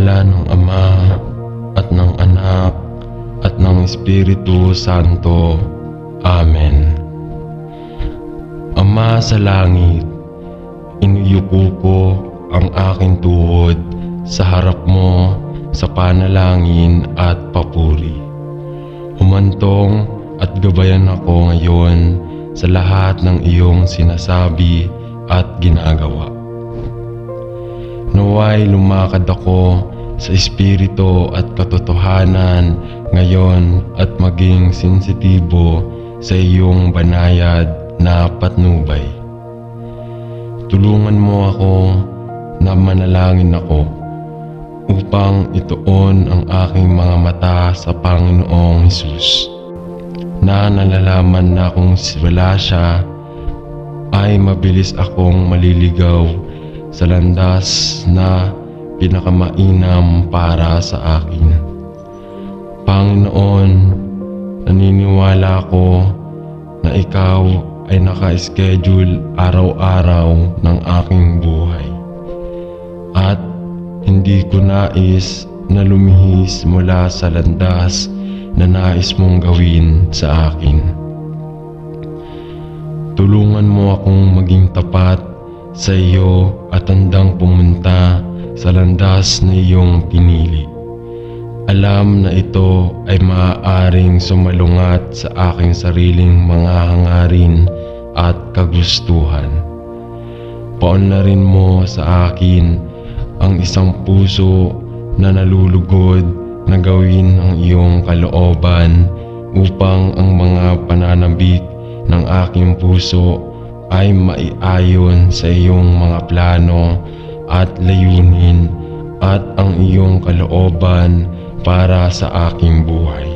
ngalan ng Ama at ng Anak at ng Espiritu Santo. Amen. Ama sa langit, inuyuko ko ang aking tuhod sa harap mo sa panalangin at papuri. Humantong at gabayan ako ngayon sa lahat ng iyong sinasabi at ginagawa. Naway lumakad ako sa espiritu at katotohanan ngayon at maging sensitibo sa iyong banayad na patnubay. Tulungan mo ako na manalangin ako upang ituon ang aking mga mata sa Panginoong Hesus, na nalalaman na kung wala siya ay mabilis akong maliligaw sa landas na pinakamainam para sa akin. Panginoon, naniniwala ako na ikaw ay naka-schedule araw-araw ng aking buhay at hindi ko nais na lumihis mula sa landas na nais mong gawin sa akin. Tulungan mo akong maging tapat sa iyo at handang pumunta sa landas na iyong pinili. Alam na ito ay maaaring sumalungat sa aking sariling mga hangarin at kagustuhan. Paunlarin mo sa akin ang isang puso na nalulugod na gawin ang iyong kalooban upang ang mga pananabik ng aking puso ay maiayon sa iyong mga plano at layunin at ang iyong kalooban para sa aking buhay.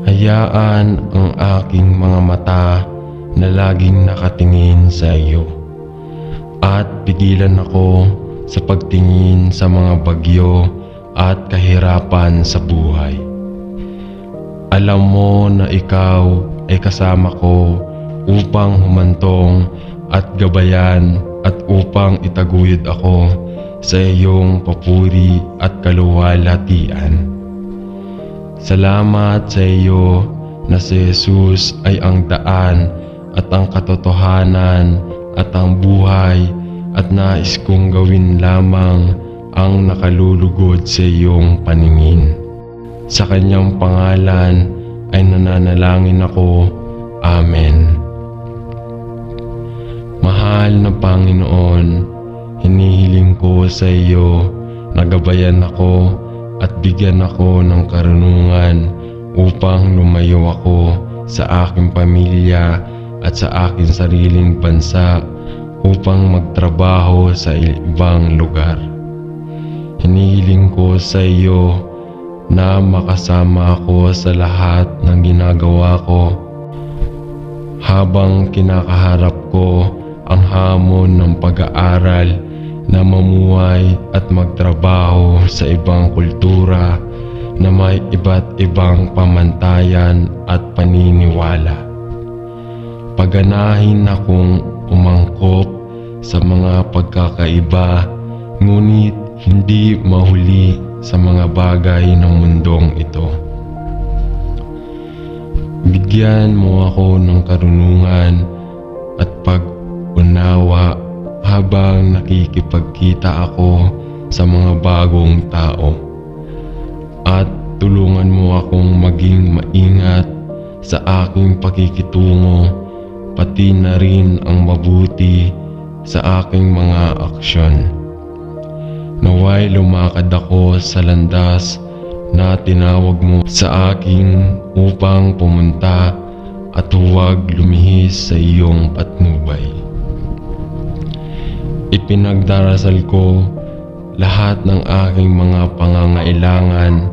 Hayaan ang aking mga mata na laging nakatingin sa iyo at pigilan ako sa pagtingin sa mga bagyo at kahirapan sa buhay. Alam mo na ikaw ay kasama ko upang humantong at gabayan at upang itaguyod ako sa iyong papuri at kaluwalhatian. Salamat sa iyo na si Jesus ay ang daan at ang katotohanan at ang buhay at nais kong gawin lamang ang nakalulugod sa iyong paningin. Sa kanyang pangalan ay nananalangin ako. Amen. Mahal na Panginoon, hinihiling ko sa iyo na gabayan ako at bigyan ako ng karunungan upang lumayo ako sa aking pamilya at sa aking sariling bansa upang magtrabaho sa ibang lugar. Hinihiling ko sa iyo na makasama ako sa lahat ng ginagawa ko habang kinakaharap ko ang hamon ng pag-aaral na mamuhay at magtrabaho sa ibang kultura na may iba't ibang pamantayan at paniniwala. Paganahin akong umangkop sa mga pagkakaiba ngunit hindi mahuli sa mga bagay ng mundong ito. Bigyan mo ako ng karunungan at pag-unawa habang nakikipagkita ako sa mga bagong tao. At tulungan mo akong maging maingat sa aking pakikitungo, pati na rin ang mabuti sa aking mga aksyon. Naway lumakad ako sa landas na tinawag mo sa akin upang pumunta at huwag lumihis sa iyong patnubay. Ipinagdarasal ko lahat ng aking mga pangangailangan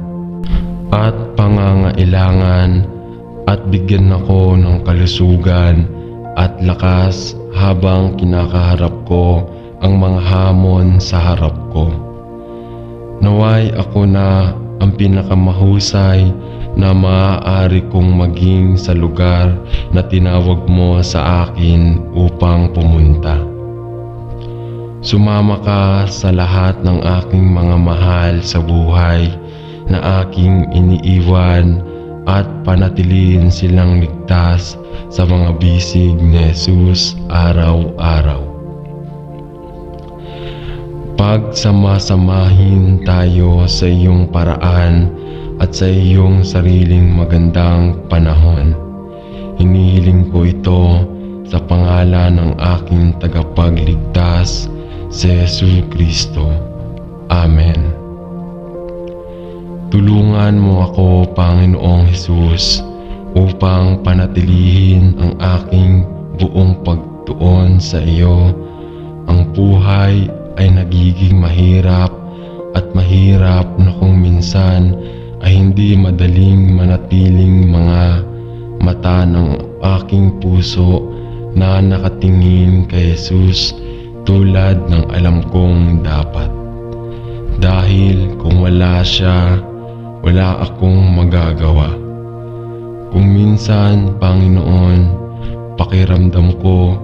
at bigyan ako ng kalusugan at lakas habang kinakaharap ko ang mga hamon sa harap ko. Naway ako na ang pinakamahusay na maaari kong maging sa lugar na tinawag mo sa akin upang pumunta. Sumama ka sa lahat ng aking mga mahal sa buhay na aking iniiwan at panatilihin silang ligtas sa mga bisig ni Jesus araw-araw. Pagsama-samahin tayo sa iyong paraan at sa iyong sariling magandang panahon. Hinihiling ko ito sa pangalan ng aking tagapagligtas, si Jesu Kristo. Amen. Tulungan mo ako, Panginoong Hesus, upang panatilihin ang aking buong pagtuon sa iyo. Ang buhay ay nagiging mahirap at mahirap na kung minsan ay hindi madaling manatiling mga mata ng aking puso na nakatingin kay Jesus tulad ng alam kong dapat. Dahil kung wala siya, wala akong magagawa. Kung minsan, Panginoon, pakiramdam ko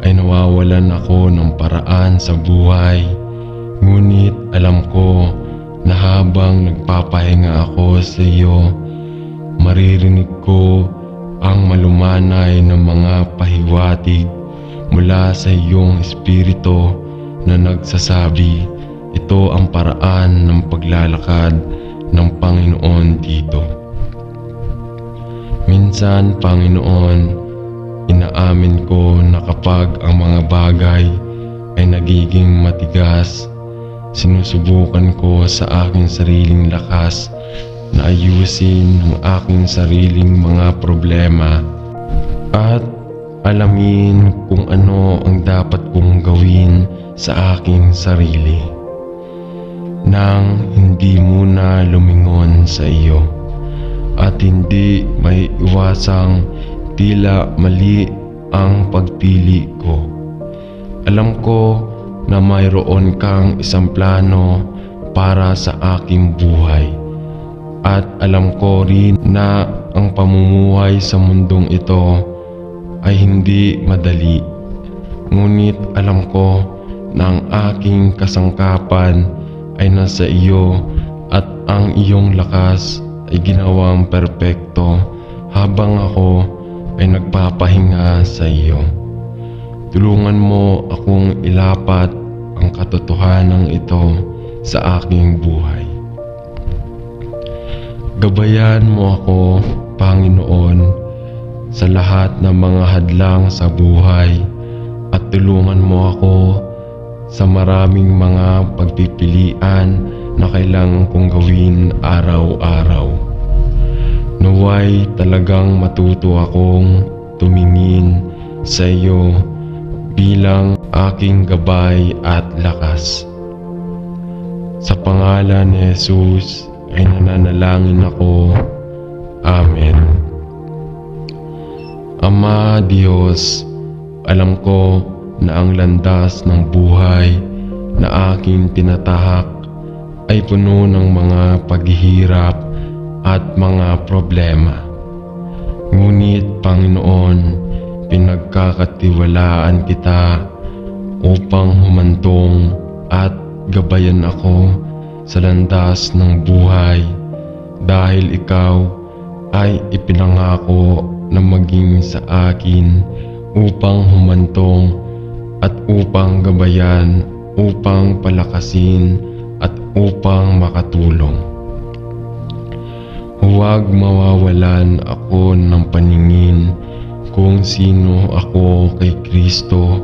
ay nawawalan ako ng paraan sa buhay, ngunit alam ko na habang nagpapahinga ako sa iyo, maririnig ko ang malumanay ng mga pahiwatig mula sa iyong espiritu na nagsasabi, ito ang paraan ng paglalakad ng Panginoon dito. Minsan, Panginoon, inaamin ko na kapag ang mga bagay ay nagiging matigas, sinusubukan ko sa aking sariling lakas na ayusin ang aking sariling mga problema at alamin kung ano ang dapat kong gawin sa aking sarili nang hindi muna lumingon sa iyo at hindi may iwasang tila mali ang pagpili ko. Alam ko na mayroon kang isang plano para sa aking buhay at alam ko rin na ang pamumuhay sa mundong ito ay hindi madali. Ngunit alam ko na ang aking kasangkapan ay nasa iyo at ang iyong lakas ay ginawang perpekto habang ako ay nagpapahinga sa iyo. Tulungan mo akong ilapat ang katotohanan ito sa aking buhay. Gabayan mo ako, Panginoon, sa lahat ng mga hadlang sa buhay at tulungan mo ako sa maraming mga pagpipilian na kailangan kong gawin araw-araw. Naway talagang matuto akong tumingin sa iyo bilang aking gabay at lakas. Sa pangalan ni Jesus ay nananalangin ako. Amen. Ama Diyos, alam ko na ang landas ng buhay na aking tinatahak ay puno ng mga paghihirap at mga problema. Ngunit Panginoon, pinagkakatiwalaan kita upang humantong at gabayan ako sa landas ng buhay dahil ikaw ay ipinangako na maging sa akin upang humantong at upang gabayan, upang palakasin at upang makatulong. Huwag mawawalan ako ng paningin kung sino ako kay Kristo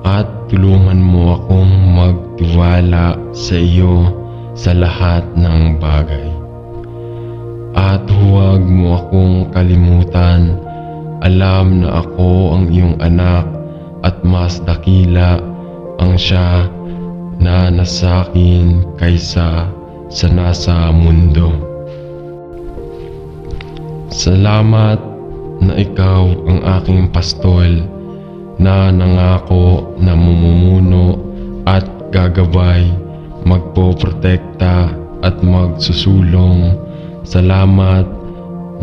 at tulungan mo akong magtiwala sa iyo sa lahat ng bagay. At huwag mo akong kalimutan, alam na ako ang iyong anak at mas dakila ang siya na nasa akin kaysa sa nasa mundo. Salamat na ikaw ang aking pastol na nangako na mumumuno at gagabay, magpoprotekta at magsusulong. Salamat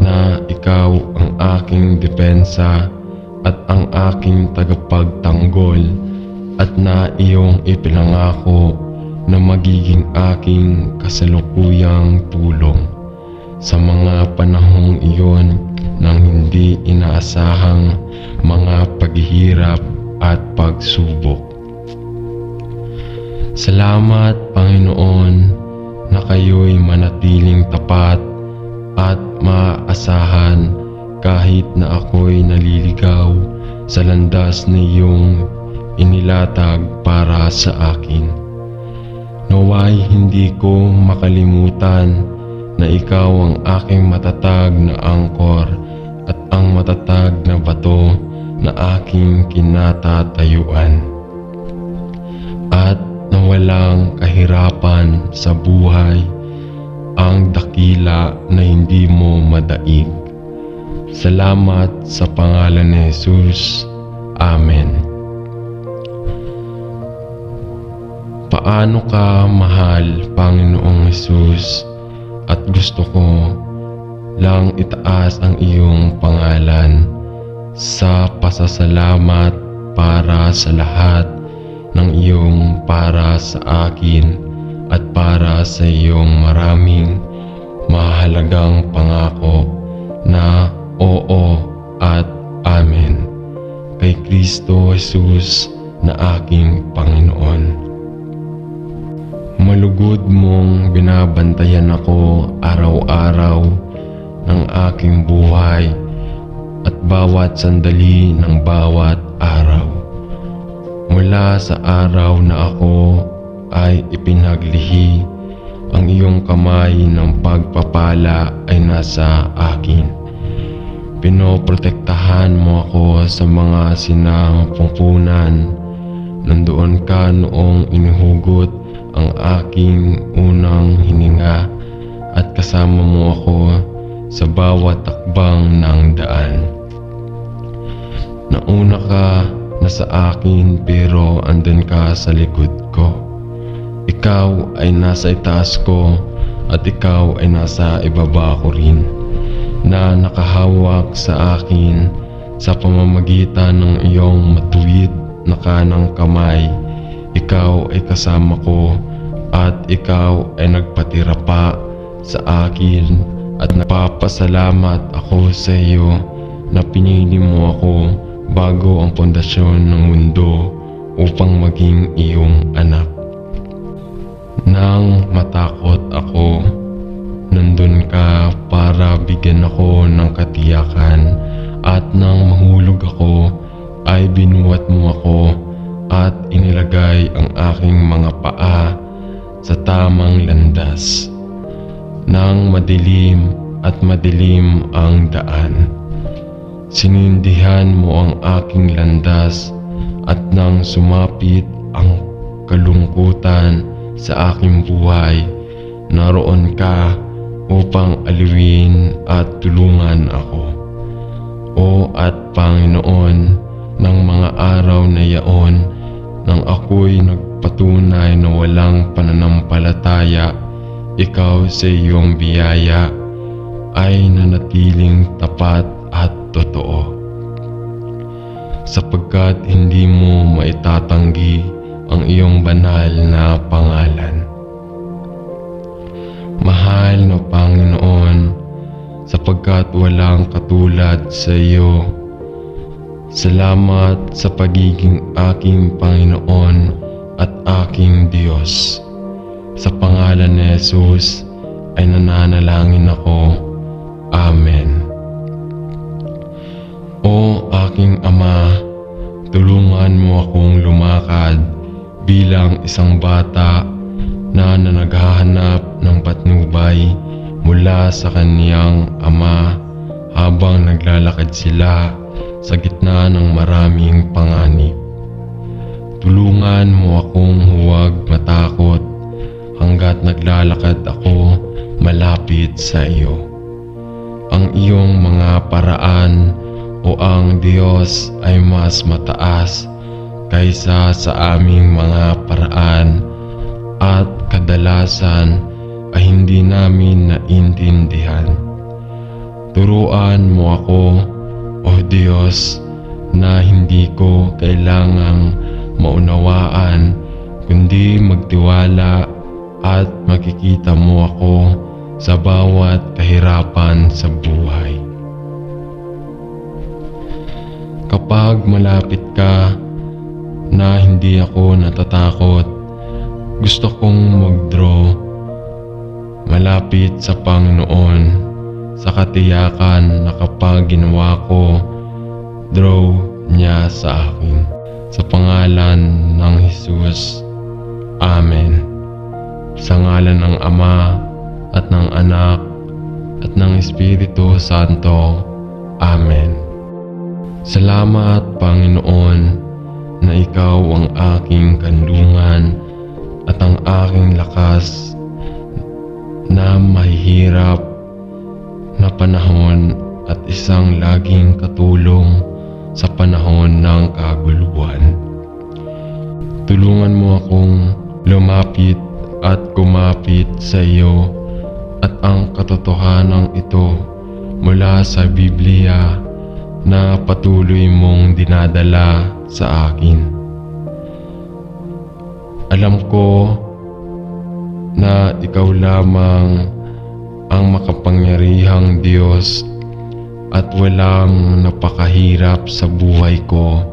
na ikaw ang aking depensa at ang aking tagapagtanggol at na iyong ipinangako na magiging aking kasalukuyang tulong sa mga panahong iyon ng hindi inaasahang mga paghihirap at pagsubok. Salamat, Panginoon, na kayo'y manatiling tapat at maaasahan kahit na ako'y naliligaw sa landas na iyong inilatag para sa akin. Naway hindi ko makalimutan na ikaw ang aking matatag na angkor at ang matatag na bato na aking kinatatayuan. At na walang kahirapan sa buhay ang dakila na hindi mo madaig. Salamat sa pangalan ni Jesus. Amen. Paano ka mahal, Panginoong Jesus, at gusto ko lang itaas ang iyong pangalan sa pasasalamat para sa lahat ng iyong para sa akin at para sa iyong maraming mahalagang pangako na oo at amen kay Kristo Jesus na aking Panginoon. Malugod mong binabantayan ako araw-araw ng aking buhay at bawat sandali ng bawat araw. Mula sa araw na ako ay ipinaglihi, ang iyong kamay ng pagpapala ay nasa akin. Pinoprotektahan mo ako sa mga sinapupunan. Nandoon ka noong inihugot ang aking unang hininga at kasama mo ako sa bawat takbang ng daan. Nauna ka na sa akin pero andun ka sa likod ko. Ikaw ay nasa itaas ko at ikaw ay nasa ibaba ko rin, na nakahawak sa akin sa pamamagitan ng iyong matuwid na kanang kamay. Ikaw ay kasama ko at ikaw ay nagpatira pa sa akin at napapasalamat ako sa iyo na pinili mo ako bago ang pundasyon ng mundo upang maging iyong anak. Nang matakot ako, nandun ka para bigyan ako ng katiyakan, at nang mahulog ako ay binuhat mo ako at inilagay ang aking mga paa sa tamang landas. Nang madilim at madilim ang daan, sinindihan mo ang aking landas, at nang sumapit ang kalungkutan sa aking buhay, naroon ka upang aliwin at tulungan ako. O at Panginoon, ng mga araw na yaon, nang ako'y nagpatunay na walang pananampalataya, ikaw sa iyong biyaya ay nanatiling tapat at totoo. Sapagkat hindi mo maitatanggi ang iyong banal na pangalan. Mahal na Panginoon, sapagkat walang katulad sa iyo. Salamat sa pagiging aking Panginoon at aking Diyos. Sa pangalan ni Jesus ay nananalangin ako. Amen. O aking Ama, tulungan mo akong lumakad bilang isang bata na naghahanap ng patnubay mula sa kaniyang ama habang naglalakad sila sa gitna ng maraming panganib. Tulungan mo akong huwag matakot hanggat naglalakad ako malapit sa iyo. Ang iyong mga paraan, o ang Diyos, ay mas mataas kaysa sa aming mga paraan, at kadalasan ay hindi namin naintindihan. Turuan mo ako, O Diyos, na hindi ko kailangang maunawaan, kundi magtiwala at makikita mo ako sa bawat kahirapan sa buhay. Kapag malapit ka na hindi ako natatakot, gusto kong mag-draw malapit sa Panginoon, sa katiyakan na kapag ginawa ko, draw niya sa akin. Sa pangalan ng Jesus. Amen. Sa ngalan ng Ama at ng Anak at ng Espiritu Santo. Amen. Salamat, Panginoon, na Ikaw ang aking kanlungan at ang aking lakas na mahihirap na panahon at isang laging katulong sa panahon ng kaguluhan. Tulungan mo akong lumapit at kumapit sa iyo at ang katotohanan ito mula sa Biblia na patuloy mong dinadala sa akin. Alam ko na ikaw lamang ang makapangyarihang Diyos at walang napakahirap sa buhay ko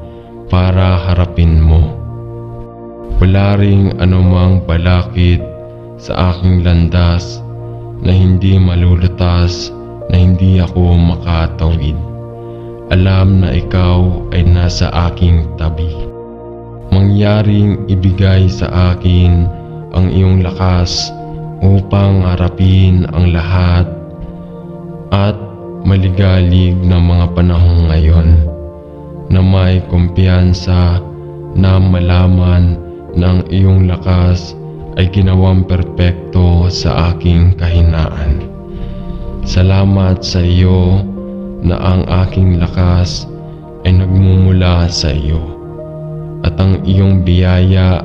para harapin mo. Wala ring anumang balakid sa aking landas na hindi malulutas, na hindi ako makatawid. Alam na ikaw ay nasa aking tabi. Mangyaring ibigay sa akin ang iyong lakas upang harapin ang lahat at maligalig na mga panahon ngayon, na may kumpiyansa na malaman ng iyong lakas ay ginawang perpekto sa aking kahinaan. Salamat sa iyo na ang aking lakas ay nagmumula sa iyo at ang iyong biyaya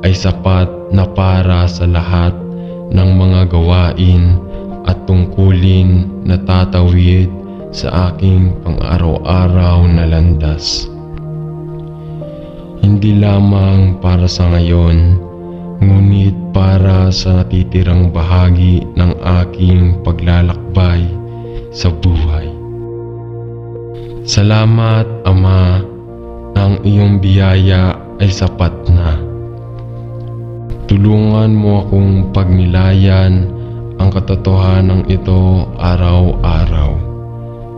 ay sapat na para sa lahat ng mga gawain at tungkulin na tatawid sa aking pang-araw-araw na landas. Hindi lamang para sa ngayon, ngunit para sa natitirang bahagi ng aking paglalakbay sa buhay. Salamat, Ama, na ang iyong biyaya ay sapat na. Tulungan mo akong pagnilayan ang katotohanan ito araw-araw.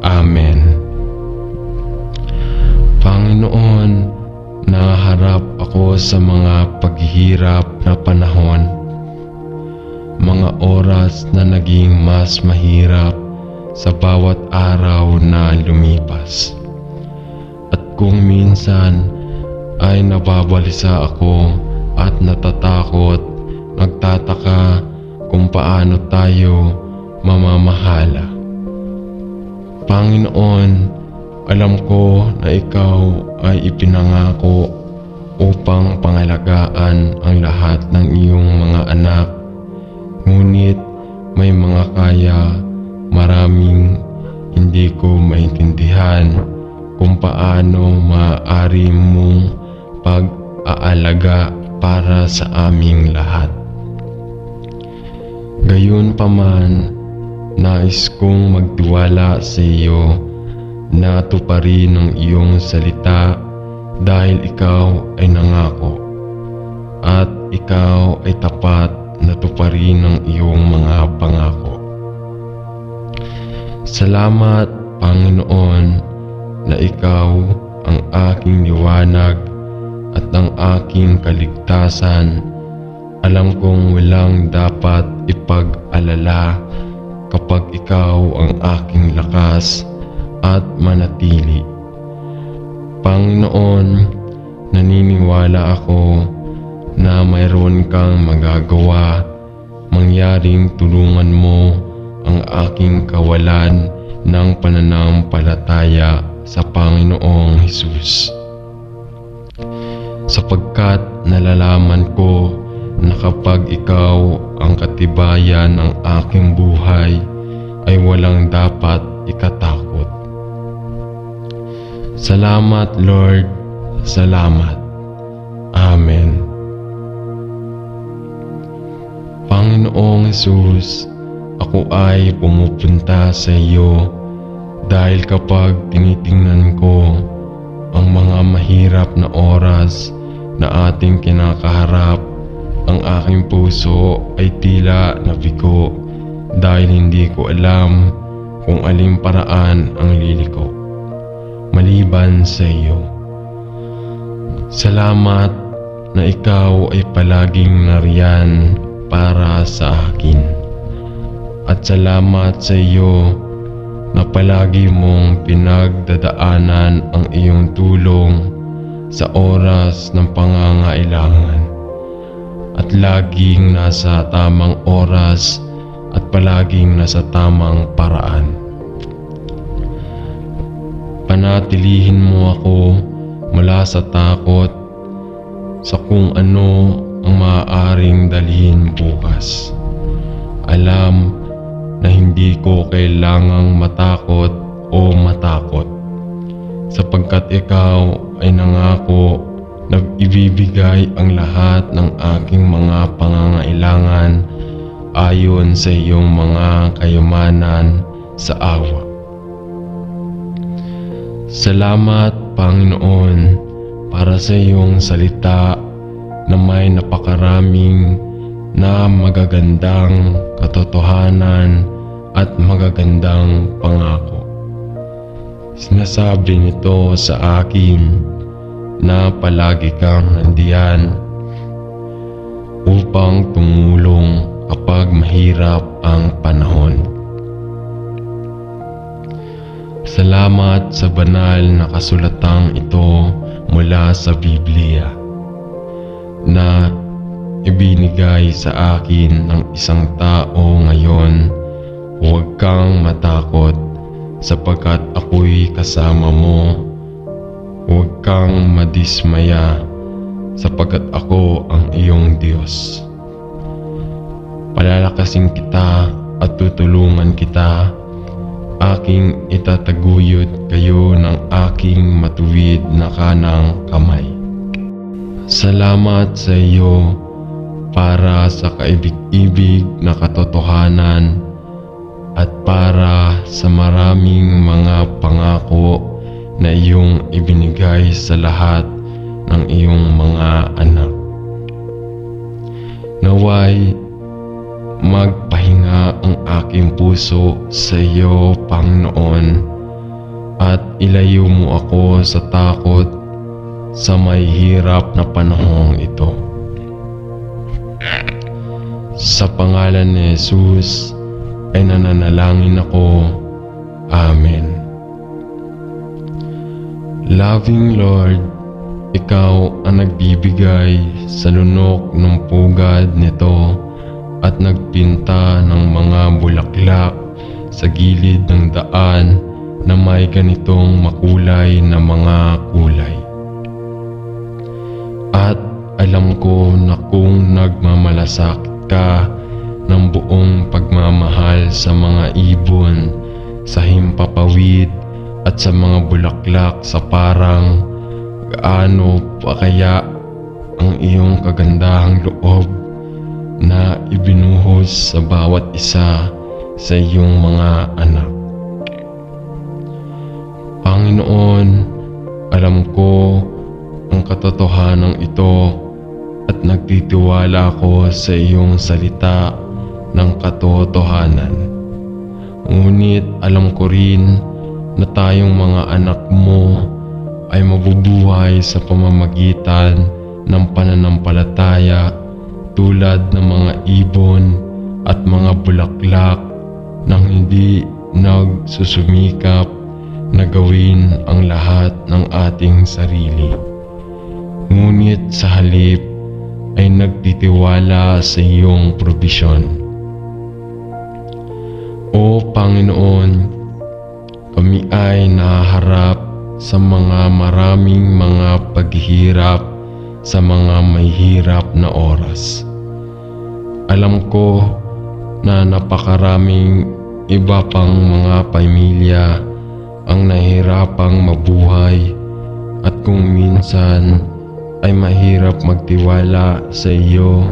Amen. Panginoon, naharap ako sa mga paghihirap na panahon, mga oras na naging mas mahirap sa bawat araw na lumipas. At kung minsan ay nababalisa ako at natatakot, nagtataka kung paano tayo mamamahala. Panginoon, alam ko na ikaw ay ipinangako upang pangalagaan ang lahat ng iyong mga anak. Ngunit may mga kaya maraming hindi ko maintindihan kung paano maaari mong pag-aalaga para sa aming lahat. Gayunpaman, nais kong magtiwala sa iyo na tuparin ang iyong salita dahil ikaw ay nangako at ikaw ay tapat na tuparin ang iyong mga pangako. Salamat, Panginoon, na ikaw ang aking liwanag at ang aking kaligtasan. Alam kong walang dapat ipag-alala kapag ikaw ang aking lakas at manatili. Panginoon, naniniwala ako na mayroon kang magagawa. Mangyaring tulungan mo ang aking kawalan ng pananampalataya sa Panginoong Hesus. Sapagkat nalalaman ko na kapag ikaw ang katibayan ng aking buhay, ay walang dapat ikatakot. Salamat, Lord. Salamat. Amen. Panginoong Hesus, ako ay pumupunta sa iyo dahil kapag tinitingnan ko ang mga mahirap na oras na ating kinakaharap, ang aking puso ay tila nabigo dahil hindi ko alam kung aling paraan ang liliko maliban sa iyo. Salamat na ikaw ay palaging nariyan para sa akin. At salamat sa iyo na palagi mong pinagdadaanan ang iyong tulong sa oras ng pangangailangan at laging nasa tamang oras at palaging nasa tamang paraan. Panatilihin mo ako mula sa takot sa kung ano ang maaaring dalhin bukas. Alam na hindi ko kailangang matakot o matakot sapagkat ikaw ay nangako na ibibigay ang lahat ng aking mga pangangailangan ayon sa iyong mga kayamanan sa awa. Salamat, Panginoon, para sa iyong salita na may napakaraming na magagandang katotohanan at magagandang pangako. Sinasabi nito sa akin na palagi kang nandiyan upang tumulong kapag mahirap ang panahon. Salamat sa banal na kasulatang ito mula sa Biblia na ibinigay sa akin ng isang tao ngayon. Huwag kang matakot sapagkat ako'y kasama mo. Huwag kang madismaya sapagkat ako ang iyong Diyos. Palalakasin kita at tutulungan kita. Aking itataguyod kayo ng aking matuwid na kanang kamay. Salamat sa iyo para sa kaibig-ibig na katotohanan at para sa maraming mga pangako na iyong ibinigay sa lahat ng iyong mga anak. Naway magpahinga ang aking puso sa iyo, Panginoon, at ilayo mo ako sa takot sa may hirap na panahong ito. Sa pangalan ni Jesus ay nananalangin ako. Amen. Loving Lord, ikaw ang nagbibigay sa lunok ng pugad nito at nagpinta ng mga bulaklak sa gilid ng daan na may ganitong makulay na mga kulay. At alam ko na kung nagmamalasakit ka ng buong pagmamahal sa mga ibon, sa himpapawid at sa mga bulaklak sa parang gaano pa kaya ang iyong kagandahang loob na ibinuhos sa bawat isa sa iyong mga anak. Panginoon, alam ko ang katotohanan ito at nagtitiwala ako sa iyong salita ng katotohanan. Ngunit alam ko rin na tayong mga anak mo ay mabubuhay sa pamamagitan ng pananampalataya tulad ng mga ibon at mga bulaklak nang hindi nagsusumikap na gawin ang lahat ng ating sarili. Ngunit sa halip ay nagtitiwala sa iyong probisyon. O Panginoon, kami ay nahaharap sa mga maraming mga paghihirap sa mga may hirap na oras. Alam ko na napakaraming iba pang mga pamilya ang nahihirapang mabuhay at kung minsan ay mahirap magtiwala sa iyo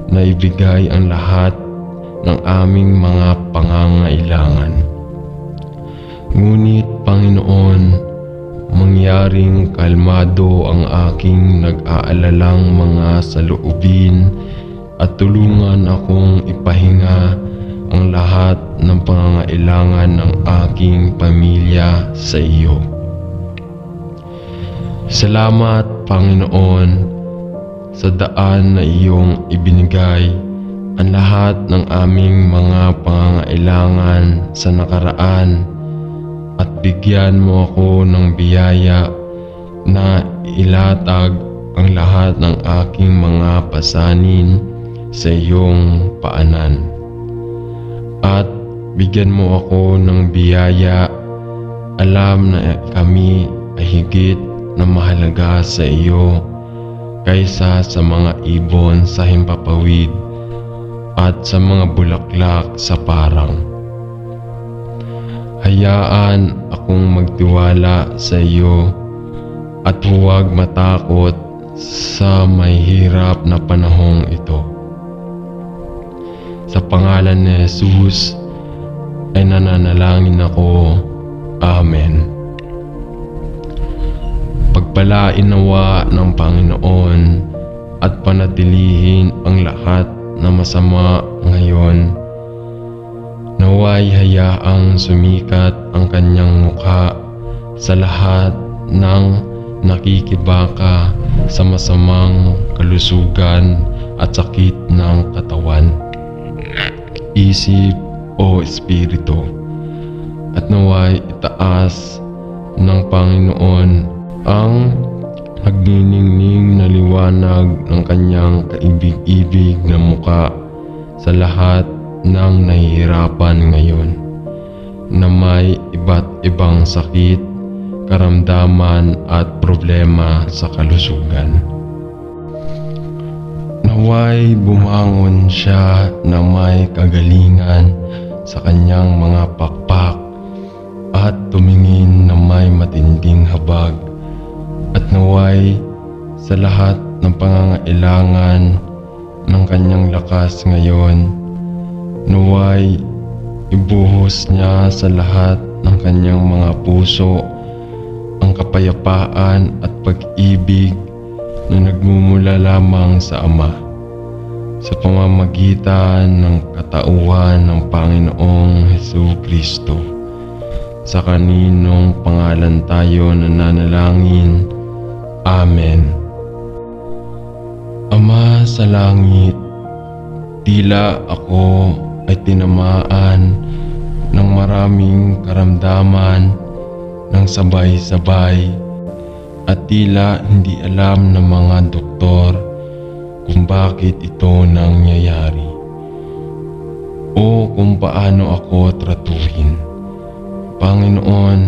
na ibigay ang lahat ng aming mga pangangailangan. Ngunit Panginoon, mangyaring kalmado ang aking nag-aalalang mga saloobin at tulungan akong ipahinga ang lahat ng pangangailangan ng aking pamilya sa iyo. Salamat, Panginoon, sa daan na iyong ibinigay ang lahat ng aming mga pangangailangan sa nakaraan at bigyan mo ako ng biyaya na ilatag ang lahat ng aking mga pasanin sa iyong paanan. At bigyan mo ako ng biyaya, alam na kami ay higit na mahalaga sa iyo kaysa sa mga ibon sa himpapawid at sa mga bulaklak sa parang. Hayaan akong magtiwala sa iyo at huwag matakot sa may hirap na panahong ito. Sa pangalan ni Jesus ay nananalangin ako. Amen. Pagpalain nawa ng Panginoon at panatilihin ang lahat na masama ngayon. Naway hayaang sumikat ang kanyang mukha sa lahat ng nakikibaka sa masamang kalusugan at sakit ng katawan, isip o espiritu. At naway itaas ng Panginoon ang nagniningning na liwanag ng kanyang kaibig-ibig na mukha sa lahat ng nahihirapan ngayon na may iba't ibang sakit, karamdaman at problema sa kalusugan. Naway bumangon siya na may kagalingan sa kanyang mga pakpak at tumingin na may matinding habag, at naway sa lahat ng pangangailangan ng kanyang lakas ngayon, naway ibuhos niya sa lahat ng kanyang mga puso ang kapayapaan at pag-ibig na nagmumula lamang sa Ama sa pamamagitan ng katauhan ng Panginoong Hesukristo. Sa kaninong pangalan tayo nananalangin. Amen. Ama sa langit, tila ako ay tinamaan ng maraming karamdaman ng sabay-sabay at tila hindi alam ng mga doktor kung bakit ito nangyayari o kung paano ako tratuhin. Panginoon,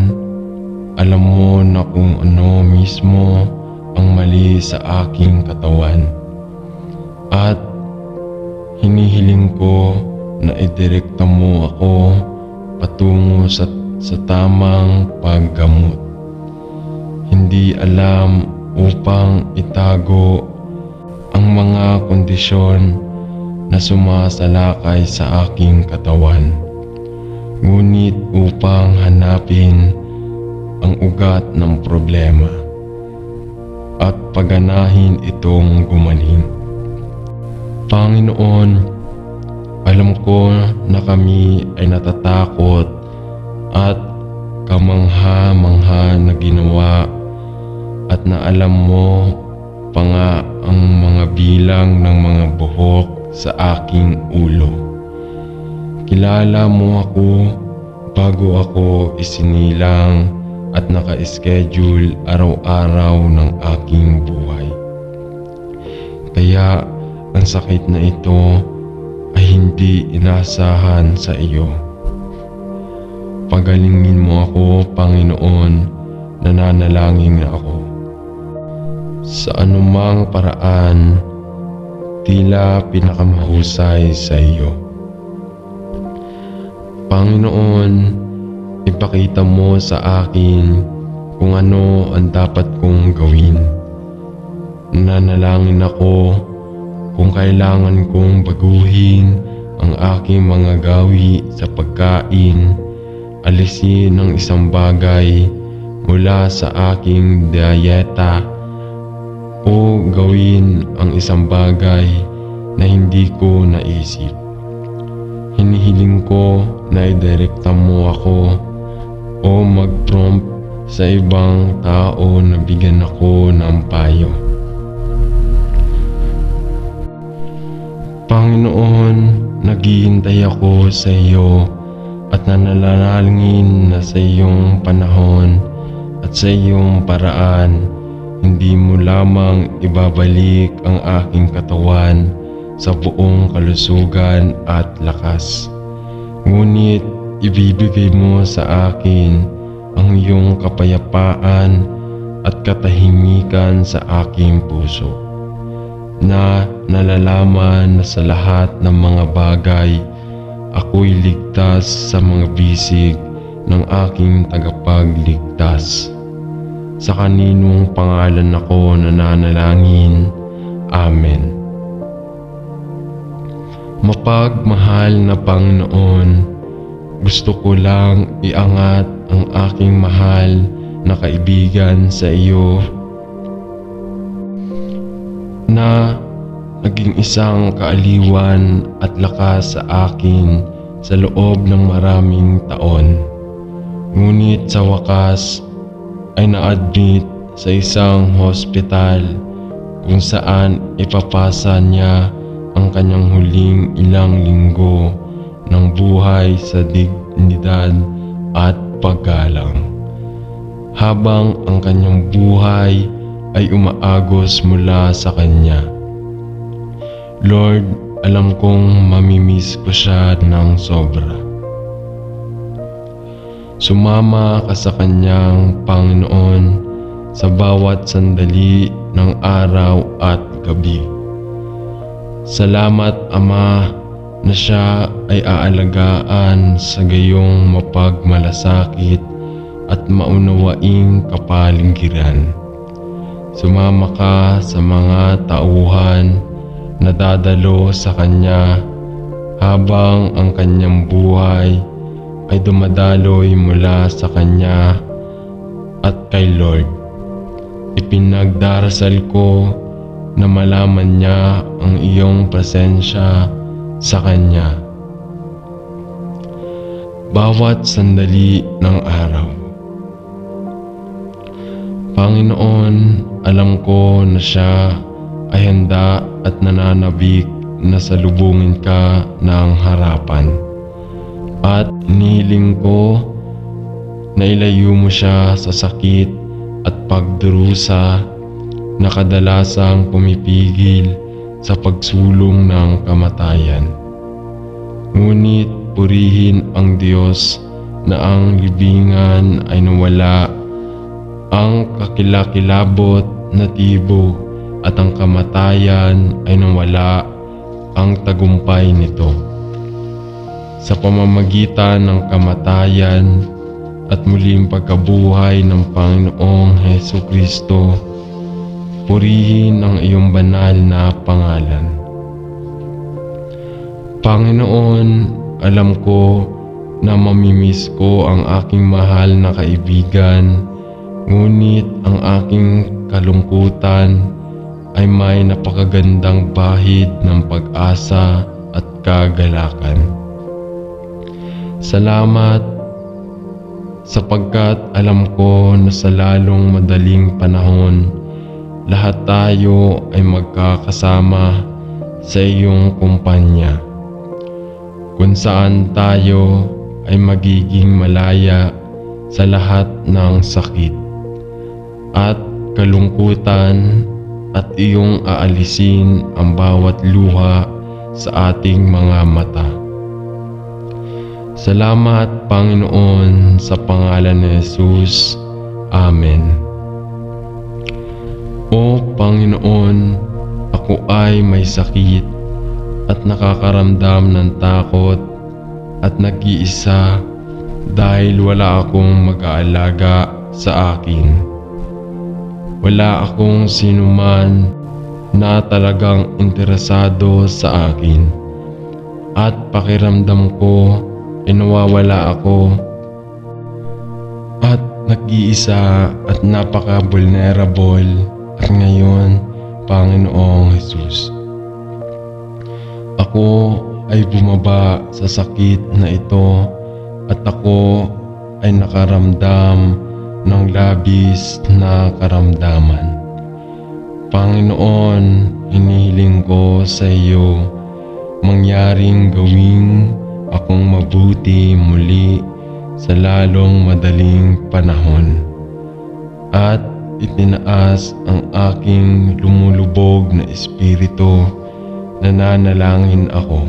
alam mo na kung ano mismo ang mali sa aking katawan at hinihiling ko na idirekta mo ako patungo sa tamang paggamot. Hindi alam upang itago ang mga kondisyon na sumasalakay sa aking katawan, ngunit upang hanapin ang ugat ng problema at paganahin itong gumaling. Panginoon, alam ko na kami ay natatakot at kamangha-mangha na ginawa at na alam mo pa nga ang mga bilang ng mga buhok sa aking ulo. Kilala mo ako bago ako isinilang at naka-schedule araw-araw ng aking buhay. Kaya ang sakit na ito ay hindi inasahan sa iyo. Pagalingin mo ako, Panginoon, nananalangin ako. Sa anumang paraan, tila pinakamahusay sa iyo. Panginoon, ipakita mo sa akin kung ano ang dapat kong gawin. Nanalangin ako kung kailangan kong baguhin ang aking mga gawi sa pagkain, alisin ang isang bagay mula sa aking dieta o gawin ang isang bagay na hindi ko naisip. Hinihiling ko na idirekta mo ako o mag-prompt sa ibang tao na bigyan ako ng payo. Panginoon, naghihintay ako sa iyo at nananalangin na sa iyong panahon at sa iyong paraan, hindi mo lamang ibabalik ang aking katawan sa buong kalusugan at lakas. Ngunit ibibigay mo sa akin ang iyong kapayapaan at katahimikan sa aking puso, na nalalaman na sa lahat ng mga bagay ako'y ligtas sa mga bisig ng aking tagapagligtas. Sa kaninong pangalan ako nananalangin. Amen. Mapagmahal na Panginoon, gusto ko lang iangat ang aking mahal na kaibigan sa iyo na naging isang kaaliwan at lakas sa akin sa loob ng maraming taon. Ngunit sa wakas ay na-admit sa isang hospital kung saan ipapasa niya ang kanyang huling ilang linggo ng buhay sa dignidad at paggalang, habang ang kanyang buhay ay umaagos mula sa kanya. Lord, alam kong mamimiss ko siya ng sobra. Sumama ka sa kanyang Panginoon sa bawat sandali ng araw at gabi. Salamat Ama na siya ay aalagaan sa gayong mapagmalasakit at maunawaing kapaligiran. Sumama ka sa mga tauhan na dadalo sa kanya habang ang kanyang buhay ay dumadaloy mula sa kanya at kay Lord. Ipinagdarasal ko na malaman niya ang iyong presensya sa kanya bawat sandali ng araw. Panginoon, alam ko na siya ay handa at nananabik na salubungin ka ng harapan. At inihiling ko na ilayo mo siya sa sakit at pagdurusa na kadalasang pumipigil sa pagsulong ng kamatayan. Ngunit purihin ang Diyos na ang libingan ay nawala, ang kakilakilabot na tibok at ang kamatayan ay nawala ang tagumpay nito. Sa pamamagitan ng kamatayan at muling pagkabuhay ng Panginoong Hesukristo, purihin ang iyong banal na pangalan. Panginoon, alam ko na mamimiss ko ang aking mahal na kaibigan, ngunit ang aking kalungkutan ay may napakagandang bahid ng pag-asa at kagalakan. Salamat sapagkat alam ko na sa lalong madaling panahon, lahat tayo ay magkakasama sa iyong kumpanya, kung saan tayo ay magiging malaya sa lahat ng sakit at kalungkutan, at iyong aalisin ang bawat luha sa ating mga mata. Salamat Panginoon, sa pangalan ni Jesus. Amen. O Panginoon, ako ay may sakit at nakakaramdam ng takot at nag-iisa dahil wala akong mag-aalaga sa akin. Wala akong sinuman na talagang interesado sa akin. At pakiramdam ko ay nawawala ako at nag-iisa at napaka-vulnerable. At ngayon, Panginoong Jesus, ako ay bumaba sa sakit na ito at ako ay nakaramdam ng labis na karamdaman. Panginoon, hinihiling ko sa iyo, mangyaring gawing akong mabuti muli sa lalong madaling panahon. At itinaas ang aking lumulubog na espiritu, nananalangin ako.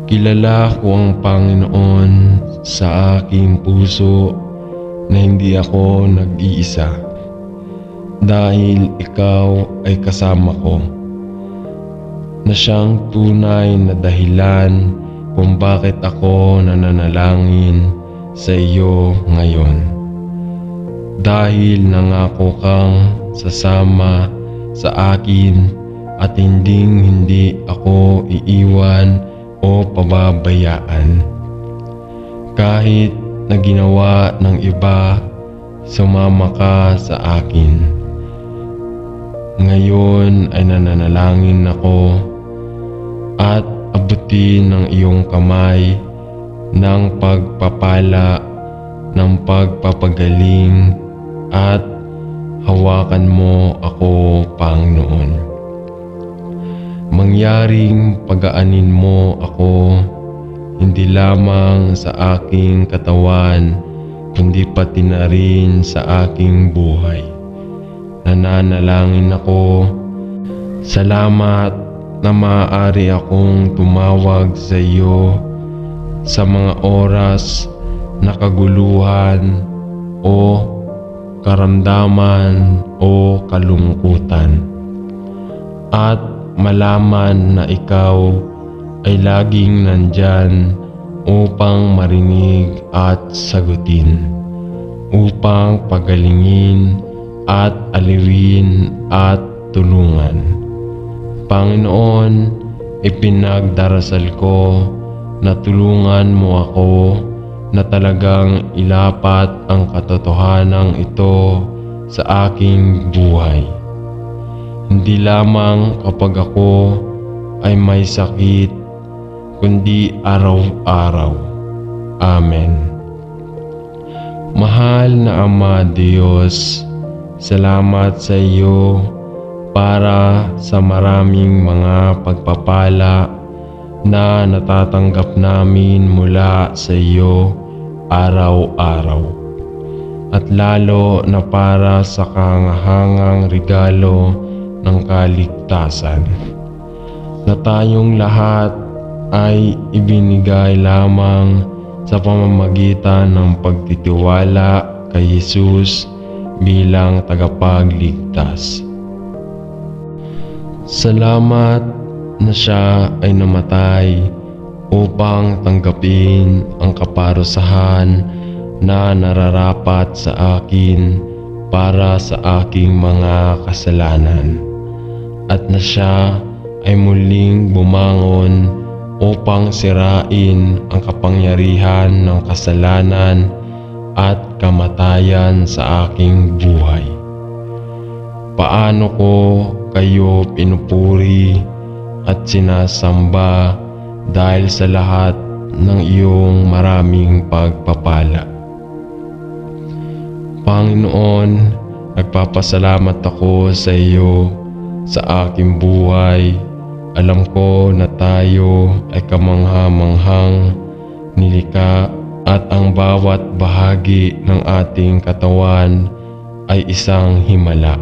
Kilala ko ang Panginoon sa aking puso na hindi ako nag-iisa, dahil ikaw ay kasama ko, na siyang tunay na dahilan kung bakit ako nananalangin sa iyo ngayon. Dahil nangako kang sasama sa akin at hindi ako iiwan o pababayaan. Kahit na ginawa ng iba, sumama ka sa akin. Ngayon ay nananalangin ako at abutin ng iyong kamay ng pagpapala, ng pagpapagaling, at hawakan mo ako, Panginoon. Mangyaring pagaanin mo ako, hindi lamang sa aking katawan, kundi pati na rin sa aking buhay. Nananalangin ako, salamat na maaari akong tumawag sa iyo sa mga oras na kaguluhan o karamdaman o kalungkutan, at malaman na ikaw ay laging nandyan upang marinig at sagutin, upang pagalingin at aliwin at tulungan. Panginoon, ipinagdarasal ko na tulungan mo ako na talagang ilapat ang katotohanan ito sa aking buhay. Hindi lamang kapag ako ay may sakit, kundi araw-araw. Amen. Mahal na Ama Diyos, salamat sa iyo para sa maraming mga pagpapala na natatanggap namin mula sa iyo araw-araw, at lalo na para sa kahangahangang regalo ng kaligtasan na tayong lahat ay ibinigay lamang sa pamamagitan ng pagtitiwala kay Jesus bilang tagapagligtas. Salamat na siya ay namatay upang tanggapin ang kaparusahan na nararapat sa akin para sa aking mga kasalanan, at na siya ay muling bumangon upang sirain ang kapangyarihan ng kasalanan at kamatayan sa aking buhay. Paano ko kayo pinupuri at sinasamba dahil sa lahat ng iyong maraming pagpapala. Panginoon, nagpapasalamat ako sa iyo sa aking buhay. Alam ko na tayo ay kamangha-manghang nilikha at ang bawat bahagi ng ating katawan ay isang himala.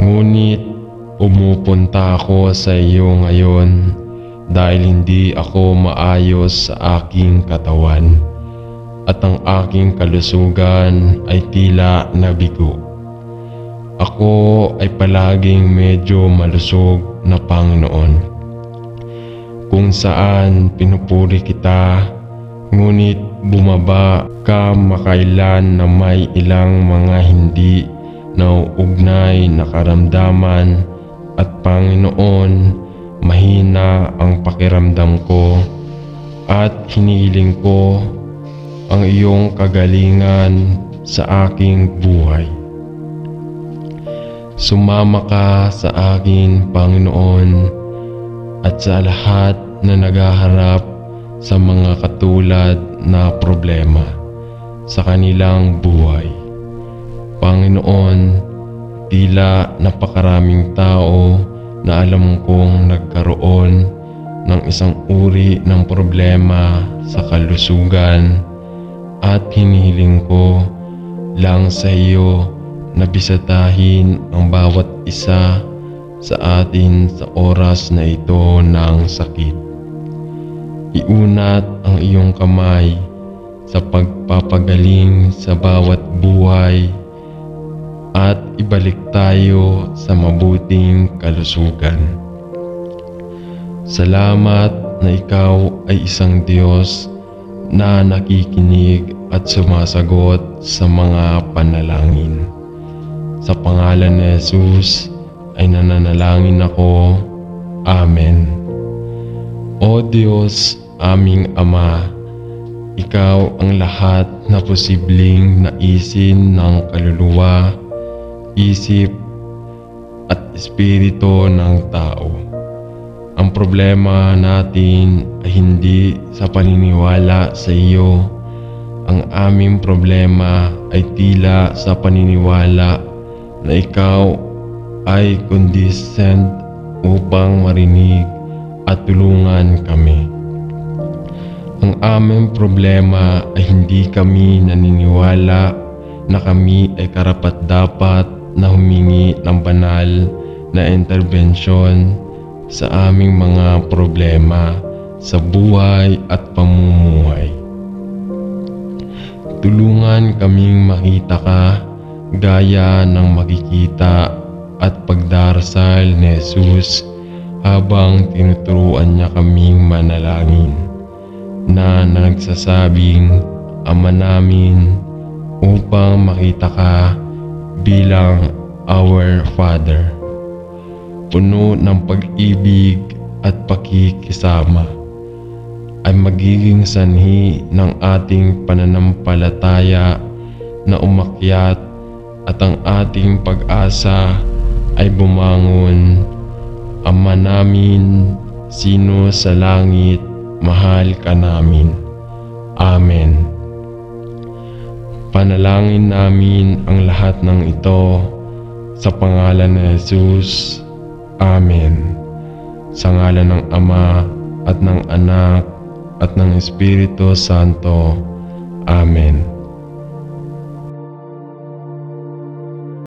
Ngunit pumupunta ako sa iyo ngayon dahil hindi ako maayos sa aking katawan at ang aking kalusugan ay tila nabigo. Ako ay palaging medyo malusog na Panginoon, kung saan pinupuri kita, ngunit bumaba ka makailan na may ilang mga hindi nauugnay na karamdaman at Panginoon, mahina ang pakiramdam ko at hinihiling ko ang iyong kagalingan sa aking buhay. Sumama ka sa akin, Panginoon, at sa lahat na naghaharap sa mga katulad na problema sa kanilang buhay. Panginoon, tila napakaraming tao na alam kong nagkaroon ng isang uri ng problema sa kalusugan at hinihiling ko lang sa iyo na bisitahin ang bawat isa sa atin sa oras na ito ng sakit. Iunat ang iyong kamay sa pagpapagaling sa bawat buhay at ibalik tayo sa mabuting kalusugan. Salamat na ikaw ay isang Diyos na nakikinig at sumasagot sa mga panalangin. Sa pangalan ni Jesus ay nananalangin ako. Amen. O Diyos, aming Ama, ikaw ang lahat na posibleng naisin ng kaluluwa, isip at espiritu ng tao. Ang problema natin ay hindi sa paniniwala sa iyo. Ang aming problema ay tila sa paniniwala na ikaw ay condescend upang marinig at tulungan kami. Ang aming problema ay hindi kami naniniwala na kami ay karapat-dapat na humingi ng banal na interbensyon sa aming mga problema sa buhay at pamumuhay. Tulungan kaming makita ka gaya ng makikita at pagdarasal ni Jesus habang tinuturuan niya kaming manalangin na nagsasabing, Ama namin, upang makita ka bilang our Father, puno ng pag-ibig at pakikisama, ay magiging sanhi ng ating pananampalataya na umakyat at ang ating pag-asa ay bumangon. Ama namin, sino sa langit, mahal ka namin. Amen. Panalangin namin ang lahat ng ito sa pangalan ni Jesus. Amen. Sa ngalan ng Ama at ng Anak at ng Espiritu Santo. Amen.